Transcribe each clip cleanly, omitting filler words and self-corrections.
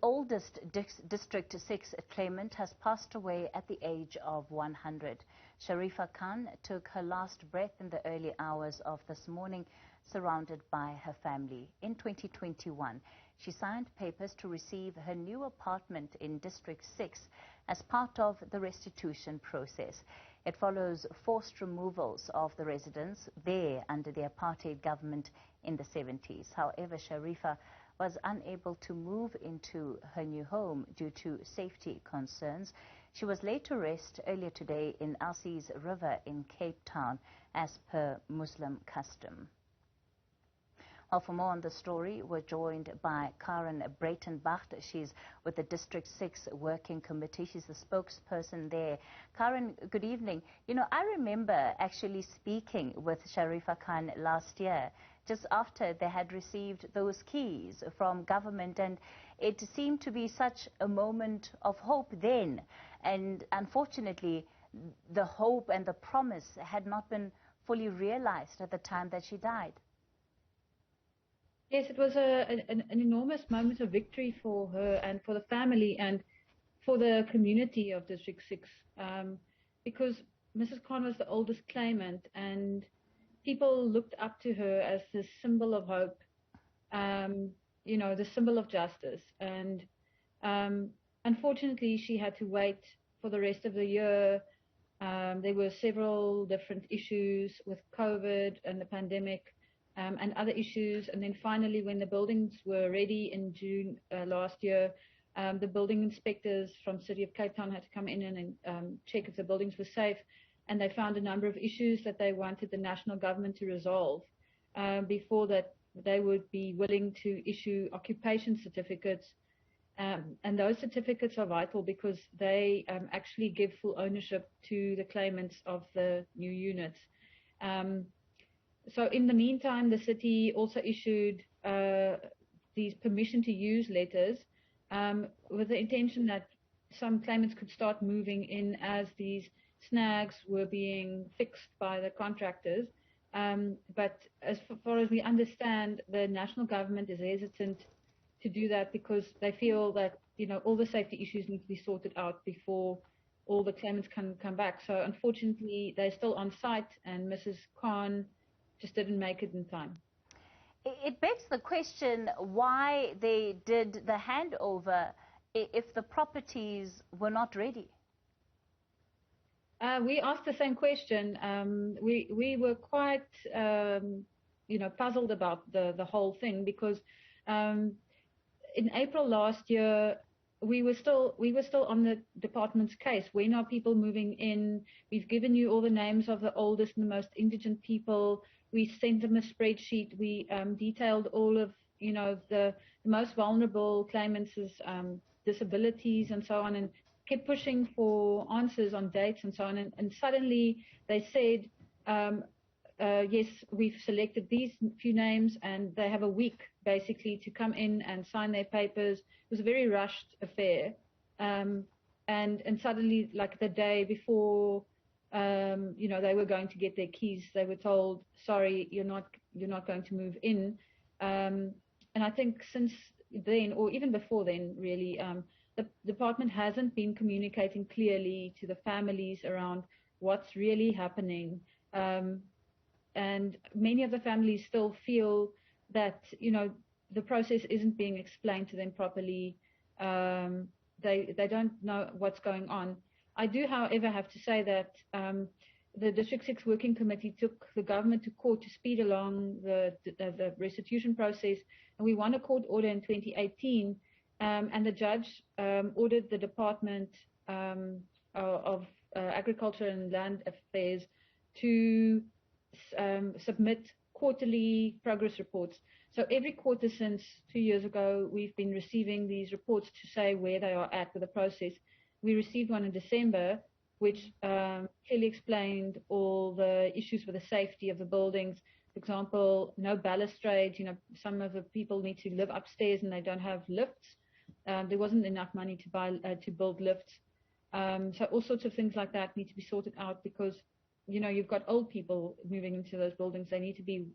oldest District 6 claimant has passed away at the age of 100. Shariefa Khan took her last breath in the early hours of this morning, surrounded by her family. In 2021, she signed papers to receive her new apartment in District 6 as part of the restitution process. It follows forced removals of the residents there under the apartheid government in the 70s. However, Shariefa was unable to move into her new home due to safety concerns. She was laid to rest earlier today in Elsie's River in Cape Town, as per Muslim custom. Well, for more on the story, we're joined by Karen Breytenbach. She's with the District 6 Working Committee. She's the spokesperson there. Karen, good evening. You know, I remember actually speaking with Shariefa Khan last year, just after they had received those keys from government, and it seemed to be such a moment of hope then. And unfortunately, the hope and the promise had not been fully realized at the time that she died. Yes, it was an enormous moment of victory for her and for the family and for the community of District 6, because Mrs. Khan was the oldest claimant and people looked up to her as the symbol of hope, you know, the symbol of justice. And unfortunately, she had to wait for the rest of the year. There were several different issues with COVID and the pandemic. And other issues, and then finally when the buildings were ready in June last year, the building inspectors from City of Cape Town had to come in and check if the buildings were safe, and they found a number of issues that they wanted the national government to resolve before that they would be willing to issue occupation certificates, and those certificates are vital because they actually give full ownership to the claimants of the new units. So in the meantime, the city also issued these permission to use letters with the intention that some claimants could start moving in as these snags were being fixed by the contractors. But as far as we understand, the national government is hesitant to do that because they feel that, you know, all the safety issues need to be sorted out before all the claimants can come back. So unfortunately, they're still on site, and Mrs. Khan just didn't make it in time. It begs the question why they did the handover if the properties were not ready. We asked the same question. We were quite, you know, puzzled about the whole thing because in April last year, we were still on the department's case. When are people moving in? We've given you all the names of the oldest and the most indigent people. We sent them a spreadsheet. We detailed all of, you know, the most vulnerable claimants' disabilities and so on, and kept pushing for answers on dates and so on. And suddenly they said, yes, we've selected these few names, and they have a week basically to come in and sign their papers. It was a very rushed affair, and suddenly, like the day before, you know, they were going to get their keys, they were told, sorry, you're not going to move in. And I think since then, or even before then, really, the department hasn't been communicating clearly to the families around what's really happening. And many of the families still feel that, you know, the process isn't being explained to them properly. They don't know what's going on. I do, however, have to say that the District 6 Working Committee took the government to court to speed along the restitution process, and we won a court order in 2018, and the judge ordered the Department of Agriculture and Land Affairs to submit quarterly progress reports. So every quarter since 2 years ago, we've been receiving these reports to say where they are at with the process. We received one in December, which clearly explained all the issues with the safety of the buildings. For example, no balustrades. You know, some of the people need to live upstairs and they don't have lifts. There wasn't enough money to buy to build lifts. So all sorts of things like that need to be sorted out because, you know, you've got old people moving into those buildings. They need to be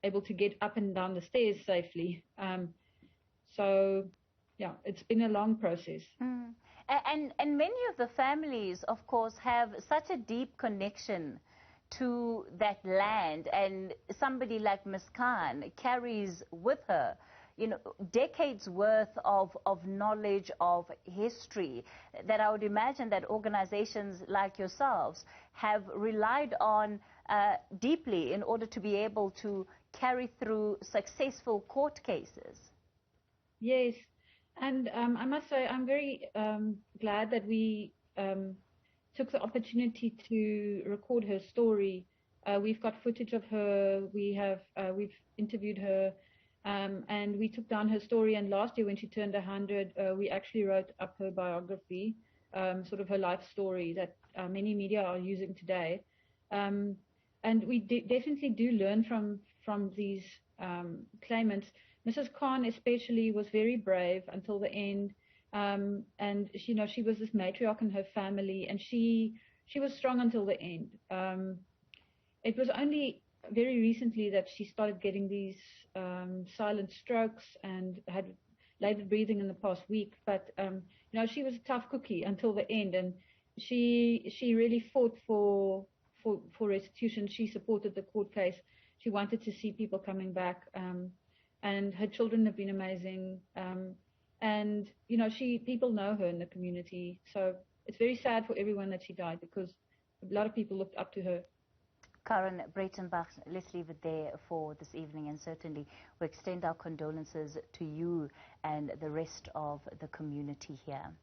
able to get up and down the stairs safely. So yeah, it's been a long process. And many of the families, of course, have such a deep connection to that land, and somebody like Ms. Khan carries with her, you know, decades worth of knowledge, of history, that I would imagine that organizations like yourselves have relied on deeply in order to be able to carry through successful court cases. Yes, and I must say I'm very glad that we took the opportunity to record her story. We've got footage of her. We've interviewed her, and we took down her story. And last year, when she turned 100, we actually wrote up her biography, sort of her life story that many media are using today. And we definitely do learn from these claimants. Mrs. Khan especially was very brave until the end, and she was this matriarch in her family, and she was strong until the end. It was only very recently that she started getting these silent strokes and had labored breathing in the past week, but she was a tough cookie until the end, and she really fought for restitution. She supported the court case. She wanted to see people coming back. And her children have been amazing. And, people know her in the community. So it's very sad for everyone that she died, because a lot of people looked up to her. Karen Breytenbach, let's leave it there for this evening, and certainly we extend our condolences to you and the rest of the community here.